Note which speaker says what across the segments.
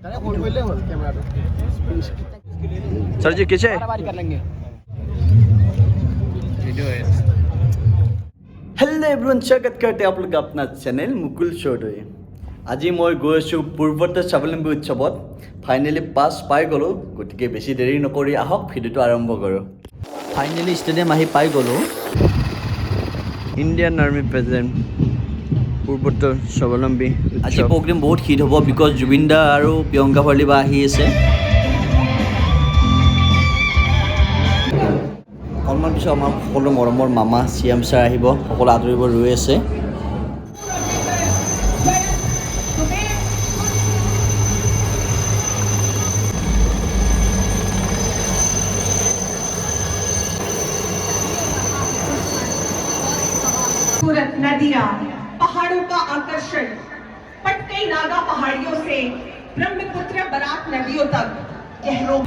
Speaker 1: Sir जी कैसे hello everyone स्वागत करते हैं आप लोग अपना चैनल मुकुल शोडे आज मैं गई पूर्वोत्तर स्वावलम्बी उत्सव फाइनेली पास पाई गलो गति के बेसि देरी नक आहक भिडिओ आरम्भ करो फाइनेली स्टेडियम पाई गलो इंडियन आर्मी प्रेसिडेंट पूर्वोत्तर स्वावलम्बी आज प्रोग्राम बहुत हिट हम बिकज जुबिन दा और प्रियंका भरलीबा অকণমান পিছত আমাৰ সকলো মৰমৰ মামা চিএম ছাৰ আহিব সকলো আদৰিব ৰৈ আছে
Speaker 2: खूबसूरत नदियां पहाड़ों का आकर्षण पटकई नागा पहाड़ियों से ब्रह्मपुत्र बराक नदियों तक गहरों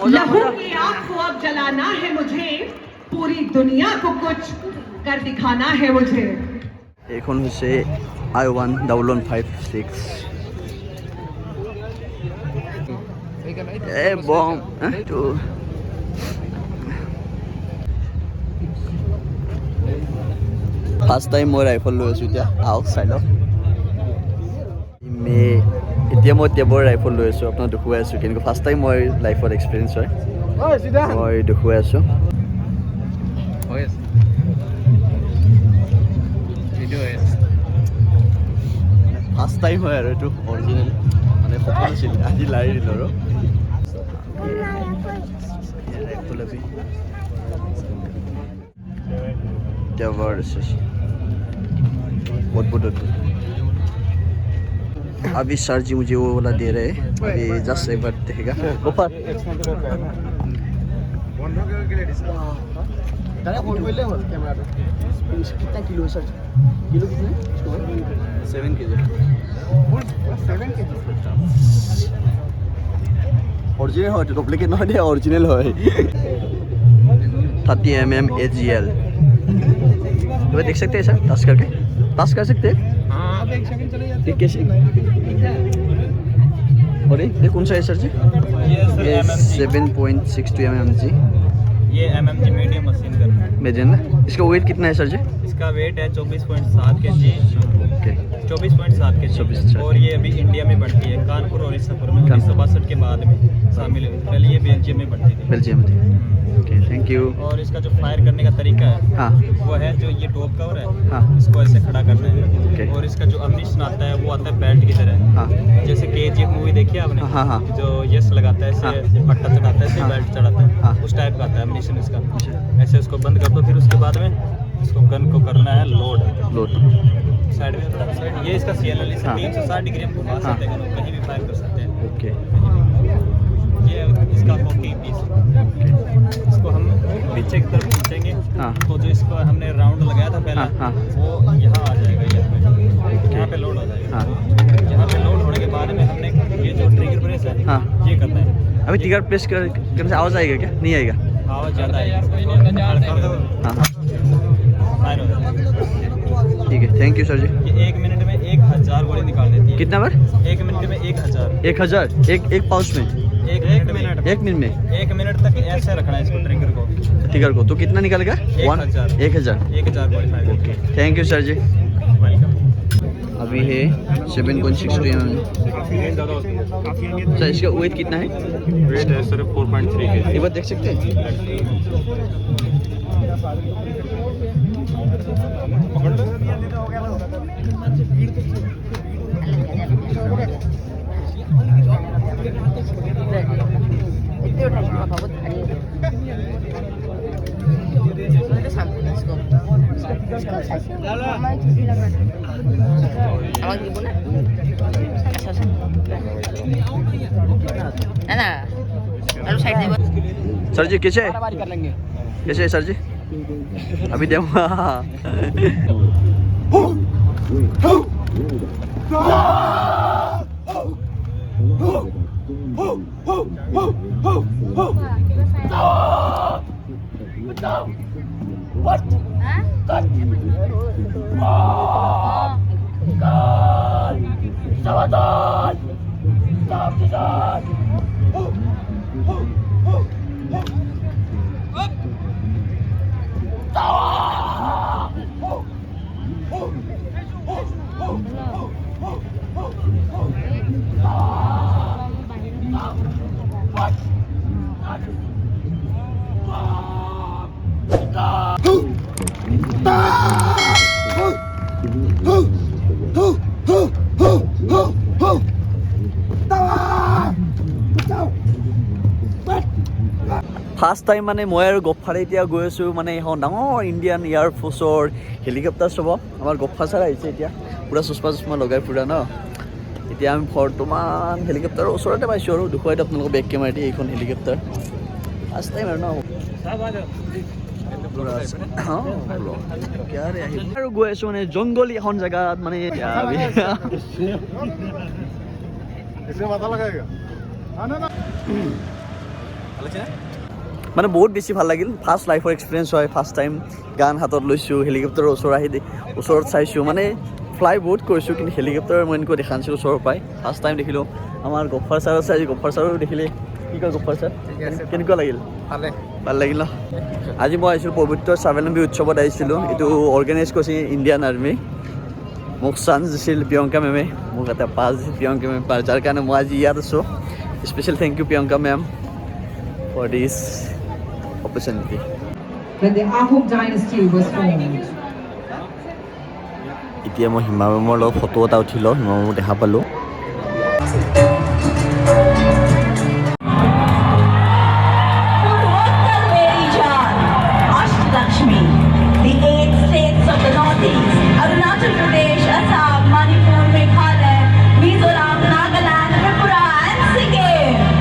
Speaker 2: लहू की आग को अब जलाना है मुझे पूरी दुनिया को कुछ कर दिखाना है मुझे
Speaker 1: এখন হৈছে I11156 এ বম তো ফার্স্ট টাইম মই রাইফল লৈ আছো এতিয়া আউট সাইড মে এতিয়া মই টেবৰ ৰাইফল লৈ আছোঁ আপোনাক দেখুৱাই আছোঁ কিন্তু ফাৰ্ষ্ট টাইম মই লাইফত এক্সপিৰিয়েঞ্চ হয় মই দেখুৱাই আছোঁ ফাৰ্ষ্ট টাইম হয় আৰু এইটো অৰিজিনেল মানে সপোন আছিল আজি লাৰি দিলোঁ আৰু ৰাইফল আমি টেবৰ বহুত বহুত अभी सर जी मुझे वो वाला दे रहे हैं अभी जस्ट एक बार देखेगा ऊपर कितना किलो है सर किलो कितना 7 kg ओरिजिनल है डुप्लीकेट नहीं है ओरिजिनल है 30 mm AGL तो देख सकते हैं सर टच कर सकते हैं कैसे और ये कौन सा है सर जी ये 7.62 mm जी
Speaker 3: ये mm जी मीडियम मशीन का
Speaker 1: मीडियम ना इसका वेट कितना है सर जी
Speaker 3: इसका वेट है 24.7 kg
Speaker 1: ओके
Speaker 3: 24.7 kg और ये अभी इंडिया में बढ़ती है कानपुर और ईसापुर में 1962 के बाद में शामिल हुई पहले ये बेल्जियम में बढ़ती थी
Speaker 1: बेल्जियम में ओके थैंक यू
Speaker 3: और इसका जो फायर करने का तरीका है
Speaker 1: हाँ
Speaker 3: वो है जो ये टॉप कवर है
Speaker 1: हाँ
Speaker 3: इसको ऐसे खड़ा करना है
Speaker 1: okay.
Speaker 3: और इसका जो अम्निशन आता है वो आता है बेल्ट की तरह
Speaker 1: हाँ
Speaker 3: जैसे K.G.F मूवी देखी आपने
Speaker 1: हाँ हाँ
Speaker 3: जो यस लगाता है ऐसे पट्टा चढ़ाता है ऐसे
Speaker 1: हाँ।
Speaker 3: बेल्ट चढ़ाता है
Speaker 1: हाँ।
Speaker 3: उस टाइप का आता है अम्निशन इसका ऐसे उसको बंद कर दो फिर उसके बाद में इसको गन को करना है लोड साइड में थोड़ा साइड ये इसका CLL इसे 360 डिग्री हम घुमा सकते हैं कहीं भी फायर कर सकते हैं
Speaker 1: ओके
Speaker 3: ये इसका कॉकिंग पीस इसको हम पीछे की तरफ खींचेंगे
Speaker 1: हाँ
Speaker 3: तो जो इसको हमने राउंड लगाया था पहले
Speaker 1: हाँ
Speaker 3: वो यहाँ आ जाएगा यहाँ पे लोड हो जाएगा
Speaker 1: हाँ
Speaker 3: यहाँ पे लोड होने के बाद में हमने ये जो ट्रिगर प्रेस है
Speaker 1: हाँ
Speaker 3: ये करना है
Speaker 1: अभी ट्रिगर प्रेस करने से आवाज़ आएगा क्या नहीं आएगा
Speaker 3: आवाज़ ज़्यादा आएगी
Speaker 1: हाँ हाँ
Speaker 3: फायर हो जाएगा
Speaker 1: ठीक है थैंक यू सर जी
Speaker 3: ये 1 मिनट में 1000 गोली निकाल देती है
Speaker 1: कितना बार
Speaker 3: 1 मिनट में 1000
Speaker 1: 1000 एक पाउच में
Speaker 3: एक मिनट
Speaker 1: 1 मिनट में
Speaker 3: 1 मिनट तक ऐसे रखना है इसको ट्रिगर को
Speaker 1: ट्रिगर को तो कितना निकालेगा
Speaker 3: 1000
Speaker 1: 1000
Speaker 3: गोली fire
Speaker 1: okay thank you sir ji
Speaker 3: welcome
Speaker 1: अभी है 7.62 mm सर इसका वेट कितना है
Speaker 3: वेट है सर 4.3 kg
Speaker 1: एक बार देख सकते हैं
Speaker 4: আমাক দিব না না না और साइड दे
Speaker 1: सर जी कैसे कैसे है सर जी अभी दूंगा ফাৰ্ষ্ট টাইম মানে মই আৰু গফ্ফাৰে এতিয়া গৈ আছোঁ মানে এখন ডাঙৰ ইণ্ডিয়ান এয়াৰফ'ৰ্চৰ হেলিকপ্টাৰ চাব আমাৰ গফ্ফা ছাৰ আহিছে এতিয়া পূৰা চুচমা লগাই ফুৰা ন এতিয়া আমি বৰ্তমান হেলিকপ্টাৰৰ ওচৰতে পাইছোঁ আৰু দেখুৱাই দিয়ক আপোনালোকক বেক কেমেৰাটি এইখন হেলিকপ্টাৰ ফাৰ্ষ্ট টাইম আৰু ন আৰু গৈ আছোঁ মানে জংগলী এখন জেগাত মানে মানে বহুত বেছি ভাল লাগিল ফাৰ্ষ্ট লাইফৰ এক্সপিৰিয়েঞ্চ হয় ফাৰ্ষ্ট টাইম গান হাতত লৈছোঁ হেলিকপ্টাৰৰ ওচৰত চাইছোঁ মানে ফ্লাই বহুত কৰিছোঁ কিন্তু হেলিকপ্টাৰ মই এনেকুৱা দেখা নাছিলোঁ ওচৰৰ পৰাই ফাৰ্ষ্ট টাইম দেখিলোঁ আমাৰ গফ্ফাৰ ছাৰ আছে আজি গফ্ফাৰ ছাৰো দেখিলে কি কয় গফ্ফাৰ ছাৰ কেনেকুৱা লাগিল ভাল লাগিল ন আজি মই আহিছিলোঁ পবিত্ৰ স্বাৱলম্বী উৎসৱত আহিছিলোঁ এইটো অৰ্গেনাইজ কৰিছে ইণ্ডিয়ান আৰ্মি মোক চান্স দিছিল প্ৰিয়ংকা মেমে মোক এটা পাছ দিছিল প্ৰিয়ংকা মেম যাৰ কাৰণে মই আজি ইয়াত আছোঁ special thank you Priyanka ma'am for this opportunity.
Speaker 2: When the Ahom dynasty was formed.
Speaker 1: এতিয়া মই হিমা মেমৰ লগত ফটো এটা উঠিলোঁ হিমা মেমক দেখা পালোঁ
Speaker 5: Lakshmi, the 8 states of the Northeast, Arunachal Pradesh, Assam, Manipur, Meghalaya, Mizoram, Nagaland, Tripura and Sikkim.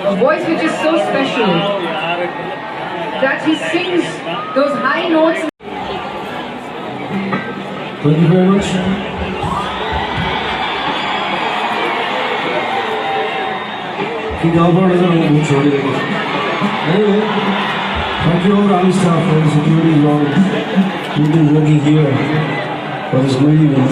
Speaker 6: a voice which is so special that he sings those high notes.
Speaker 7: Thank you very much. K.G.F is a little short. Anyway, thank you all Army staff for the security guard who've been working here for this great event.